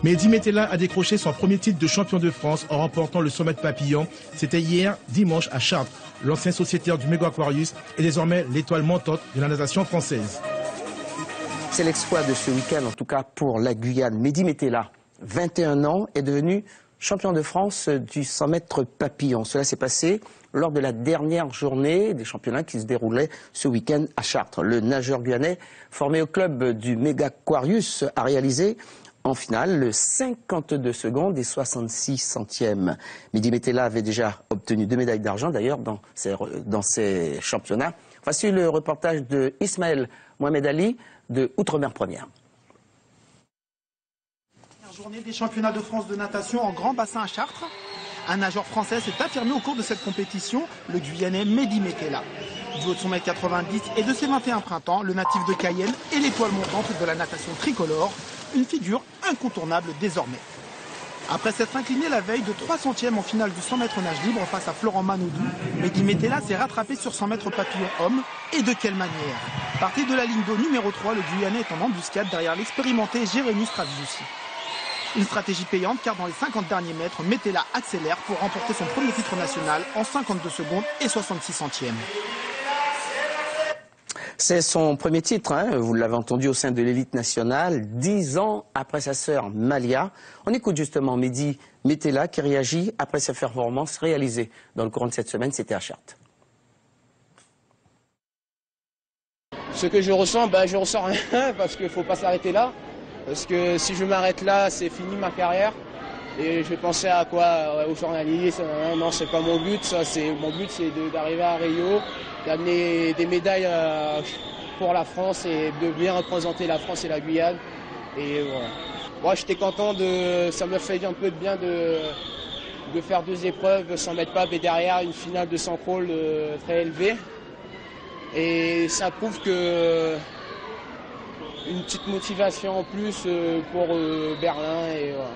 Mehdi Metella a décroché son premier titre de champion de France en remportant le 100 mètres papillon. C'était hier, dimanche, à Chartres. L'ancien sociétaire du Mega Aquarius est désormais l'étoile montante de la natation française. C'est l'exploit de ce week-end, en tout cas pour la Guyane. Mehdi Metella, 21 ans, est devenu champion de France du 100 mètres papillon. Cela s'est passé lors de la dernière journée des championnats qui se déroulaient ce week-end à Chartres. Le nageur guyanais, formé au club du Mega Aquarius, a réalisé en finale le 52 secondes et 66 centièmes. Mehdi Metella avait déjà obtenu 2 médailles d'argent d'ailleurs dans ces championnats. Voici le reportage de Ismaël Mohamed Ali de Outre-mer Première. Journée des championnats de France de natation en grand bassin à Chartres. Un nageur français s'est affirmé au cours de cette compétition, le Guyanais Mehdi Metella. Du haut de son 1m90 et de ses 21 printemps, le natif de Cayenne est l'étoile montante de la natation tricolore, une figure incontournable désormais. Après s'être incliné la veille de 3 centièmes en finale du 100 mètres nage libre face à Florent Manodou, Mehdi Metella s'est rattrapé sur 100 mètres papillon homme. Et de quelle manière? Parti de la ligne d'eau numéro 3, le Guyanais est en embuscade derrière l'expérimenté Jérémy Straviussi. Une stratégie payante car dans les 50 derniers mètres, Metella accélère pour remporter son premier titre national en 52 secondes et 66 centièmes. C'est son premier titre, hein, vous l'avez entendu, au sein de l'élite nationale, 10 ans après sa sœur Malia. On écoute justement Mehdi Metella qui réagit après sa performance réalisée dans le courant de cette semaine, c'était à Chartres. Ce que je ressens rien parce qu'il ne faut pas s'arrêter là. Parce que si je m'arrête là, c'est fini ma carrière. Et je vais penser à quoi? Aux journalistes. Non, c'est pas mon but. Mon but, c'est d'arriver à Rio, d'amener des médailles pour la France et de bien représenter la France et la Guyane. Et voilà. Moi, j'étais content ça me fait un peu de bien de faire 2 épreuves, 100 mètres pape et derrière une finale de 100 crawl très élevée. Et ça prouve que une petite motivation en plus pour Berlin. Et voilà.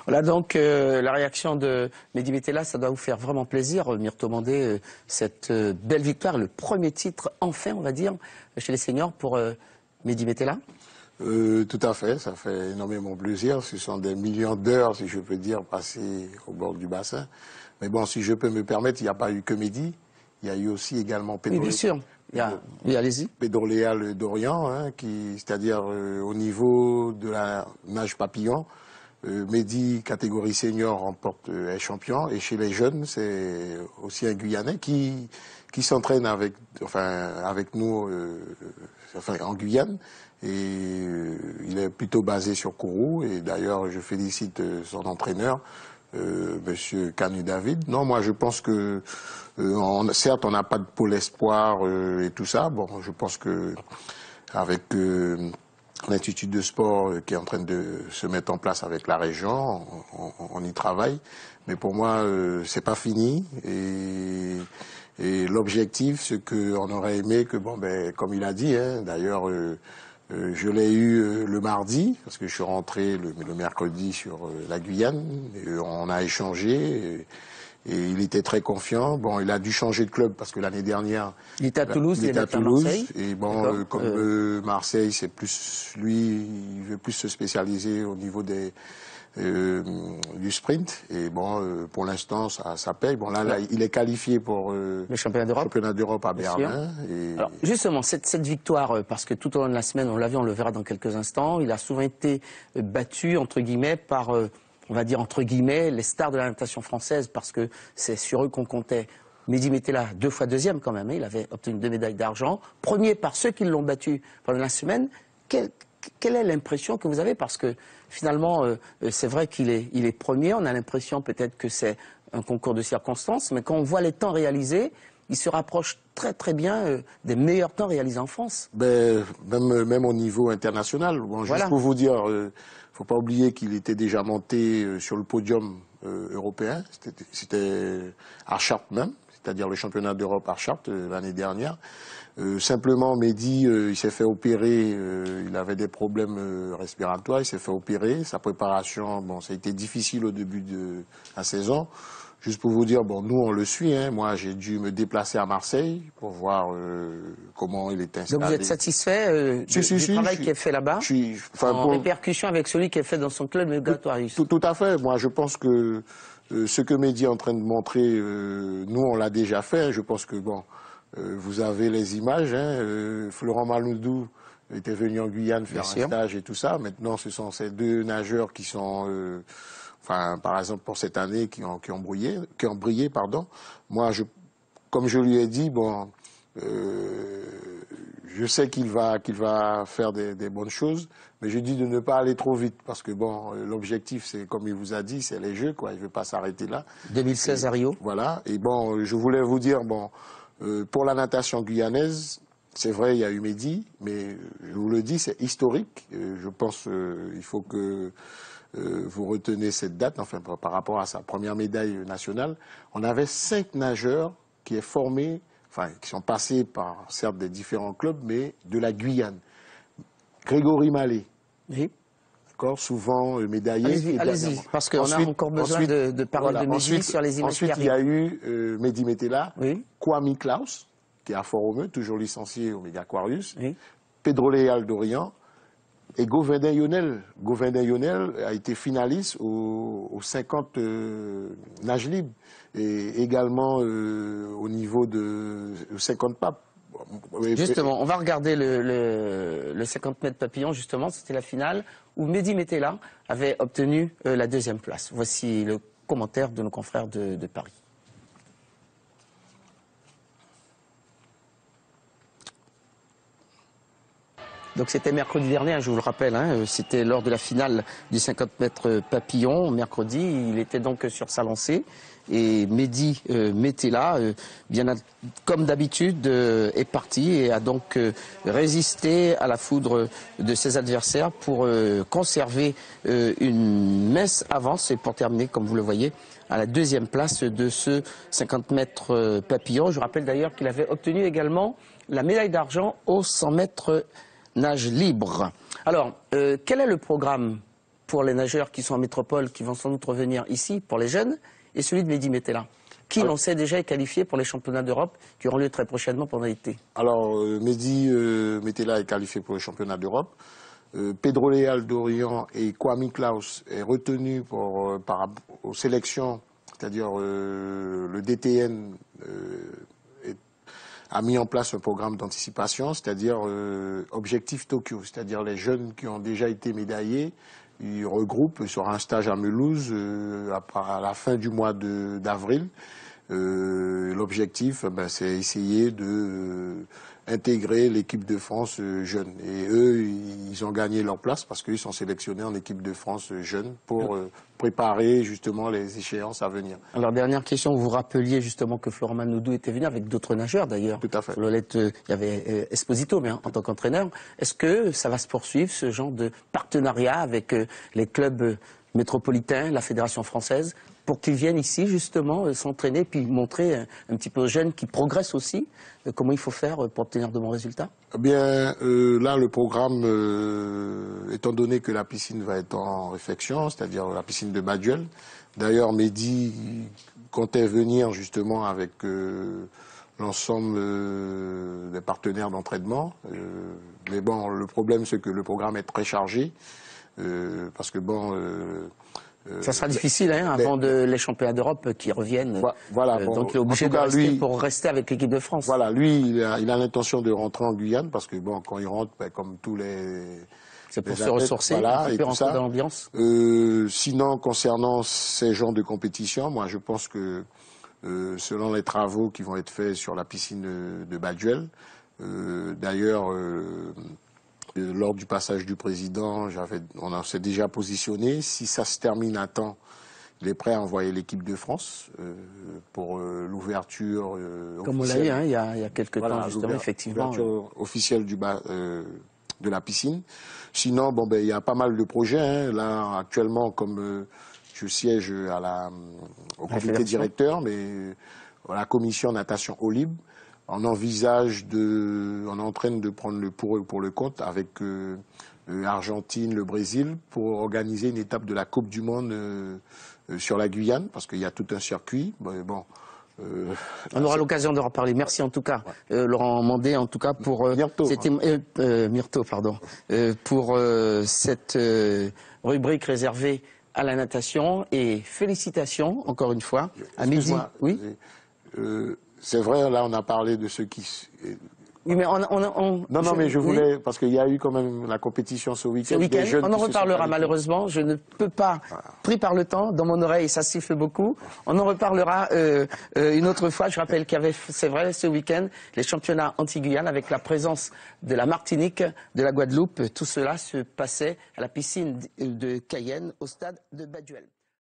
Voilà donc la réaction de Mehdi Metella, ça doit vous faire vraiment plaisir, Myrto Mandé, cette belle victoire, le premier titre enfin, on va dire, chez les seniors pour Mehdi Metella. Tout à fait, ça fait énormément plaisir. Ce sont des millions d'heures, si je peux dire, passées au bord du bassin. Mais bon, si je peux me permettre, il n'y a pas eu que Mehdi, il y a eu aussi également Pedro. Oui, bien sûr. Oui, allez-y. Pedro Leal d'Orient, hein, c'est-à-dire au niveau de la nage papillon, Mehdi, catégorie senior, remporte est champion. Et chez les jeunes, c'est aussi un Guyanais qui s'entraîne avec nous en Guyane. Et il est plutôt basé sur Kourou. Et d'ailleurs, je félicite son entraîneur, Monsieur Kanu David. Non, moi, je pense que certes, on n'a pas de pôle espoir et tout ça. Bon, je pense que avec l'Institut de sport qui est en train de se mettre en place avec la région, on y travaille. Mais pour moi, c'est pas fini. Et l'objectif, c'est qu'on aurait aimé que, bon, ben, comme il a dit, hein, d'ailleurs, je l'ai eu le mardi, parce que je suis rentré le mercredi sur la Guyane. Et on a échangé. Et il était très confiant. Bon, il a dû changer de club parce que l'année dernière... Il était à Toulouse, il était à Toulouse. Marseille. Et bon, comme Marseille, c'est plus... Lui, il veut plus se spécialiser au niveau du sprint. Et bon, pour l'instant, ça paye. Bon, là, il est qualifié pour le championnat d'Europe à Berlin. Et... Alors, justement, cette victoire, parce que tout au long de la semaine, on l'a vu, on le verra dans quelques instants, il a souvent été battu, entre guillemets, par... on va dire entre guillemets, les stars de la natation française, parce que c'est sur eux qu'on comptait. Mehdi Metella, 2 fois deuxième quand même, hein, il avait obtenu 2 médailles d'argent, premier par ceux qui l'ont battu pendant la semaine. Quelle est l'impression que vous avez? Parce que finalement, c'est vrai qu'il est premier, on a l'impression peut-être que c'est un concours de circonstances, mais quand on voit les temps réalisés, il se rapproche très très bien des meilleurs temps réalisés en France. Ben, même au niveau international. Bon, juste pour vous dire... faut pas oublier qu'il était déjà monté sur le podium européen. C'était à Chartres même, c'est-à-dire le championnat d'Europe à Chartres l'année dernière. Simplement, Mehdi, il s'est fait opérer, il avait des problèmes respiratoires, il s'est fait opérer. Sa préparation, bon, ça a été difficile au début de la saison. juste pour vous dire, bon, nous on le suit. Hein. Moi, j'ai dû me déplacer à Marseille pour voir comment il est installé. Donc vous êtes satisfait du travail qui est fait là-bas, en répercussion avec celui qui est fait dans son club Mega Aquarius? Tout à fait. Moi, je pense que ce que Mehdi est en train de montrer, nous on l'a déjà fait. Je pense que bon, vous avez les images. Hein. Florent Maloudou était venu en Guyane faire un stage et tout ça. Maintenant, ce sont ces deux nageurs qui sont, par exemple pour cette année, qui ont brillé, pardon. Moi, comme je lui ai dit, bon, je sais qu'il va faire des bonnes choses, mais je dis de ne pas aller trop vite parce que bon, l'objectif, c'est comme il vous a dit, c'est les Jeux, quoi. Il ne veut pas s'arrêter là. 2016 à Rio. Voilà. Et bon, je voulais vous dire, bon, pour la natation guyanaise. C'est vrai, il y a eu Mehdi, mais je vous le dis, c'est historique. Je pense qu'il faut que vous retenez cette date, enfin par rapport à sa première médaille nationale. On avait 5 nageurs qui est formés, qui sont passés par certes des différents clubs, mais de la Guyane. Grégory Mallet, d'accord, souvent médaillé. Allez-y, parce qu'on a encore besoin de parler de Mehdi sur les images. Ensuite, il y a eu Mehdi Metela, Kwame Klaus, qui est à Fort-Romeu, toujours licencié au Mega Aquarius, Pedro Leal d'Orient, et Govinda Yonel. Govinda Yonel a été finaliste aux 50 nages libres, et également au niveau de 50 papes. Justement, on va regarder le 50 mètres papillon, justement, c'était la finale, où Mehdi Metela avait obtenu la 2e place. Voici le commentaire de nos confrères de Paris. Donc c'était mercredi dernier, je vous le rappelle, hein, c'était lors de la finale du 50 mètres papillon. Mercredi, il était donc sur sa lancée. Et Mehdi Metela, comme d'habitude, est parti et a donc résisté à la foudre de ses adversaires pour conserver une mince avance et pour terminer, comme vous le voyez, à la 2e place de ce 50 mètres papillon. Je rappelle d'ailleurs qu'il avait obtenu également la médaille d'argent aux 100 mètres nage libre. Alors, quel est le programme pour les nageurs qui sont en métropole, qui vont sans doute revenir ici, pour les jeunes, et celui de Mehdi Metela, qui, l'on sait déjà, est qualifié pour les championnats d'Europe qui auront lieu très prochainement pendant l'été? Alors, Mehdi Metela est qualifié pour les championnats d'Europe. Pedro Leal d'Orient et Kwame Klaus est retenu aux sélections, c'est-à-dire le DTN a mis en place un programme d'anticipation, c'est-à-dire Objectif Tokyo, c'est-à-dire les jeunes qui ont déjà été médaillés, ils regroupent sur un stage à Mulhouse à la fin du mois d'avril. L'objectif, c'est essayer d'intégrer l'équipe de France jeune. Et eux, ils ont gagné leur place parce qu'ils sont sélectionnés en équipe de France jeune pour préparer justement les échéances à venir. Alors, dernière question, vous rappeliez justement que Florent Maloudou était venu avec d'autres nageurs d'ailleurs. Tout à fait. Il y avait Esposito, mais en tant qu'entraîneur. Est-ce que ça va se poursuivre, ce genre de partenariat avec les clubs métropolitains, la Fédération française, pour qu'ils viennent ici justement s'entraîner puis montrer un petit peu aux jeunes qui progressent aussi comment il faut faire pour obtenir de bons résultats? Eh bien, là, le programme, étant donné que la piscine va être en réfection, c'est-à-dire la piscine de Baduel. D'ailleurs, Mehdi comptait venir justement avec l'ensemble des partenaires d'entraînement. Mais bon, le problème, c'est que le programme est très chargé. Parce que bon... ça sera difficile avant les championnats d'Europe qui reviennent. Voilà, donc il est obligé de rester pour rester avec l'équipe de France. Voilà, lui, il a l'intention de rentrer en Guyane parce que bon, quand il rentre, comme tous les... C'est pour se ressourcer, et puis rentrer dans l'ambiance. Sinon, concernant ces genres de compétition, moi je pense que selon les travaux qui vont être faits sur la piscine de Baduel, d'ailleurs... lors du passage du président, on s'est déjà positionné. Si ça se termine à temps, il est prêt à envoyer l'équipe de France pour l'ouverture comme on l'a eu il y a quelques temps, justement, effectivement. L'ouverture officielle de la piscine. Sinon, il y a pas mal de projets. Là, actuellement, comme je siège au comité directeur, mais la commission natation eau libre, on envisage on est en train de prendre le pour le compte avec l'Argentine, le Brésil, pour organiser une étape de la Coupe du Monde sur la Guyane, parce qu'il y a tout un circuit. Bon, on aura l'occasion de reparler. Merci en tout cas, Laurent Mandé, en tout cas pour Myrto, pardon, pour cette rubrique réservée à la natation, et félicitations encore une fois à Mehdi. Oui. C'est vrai, là on a parlé de ceux qui. Oui, mais Non, mais je voulais, parce qu'il y a eu quand même la compétition ce week-end. On en reparlera malheureusement, je ne peux pas, pris par le temps, dans mon oreille, ça siffle beaucoup. On en reparlera une autre fois. Je rappelle qu'il y avait, c'est vrai, ce week-end, les championnats anti-Guyane avec la présence de la Martinique, de la Guadeloupe. Tout cela se passait à la piscine de Cayenne, au stade de Baduel.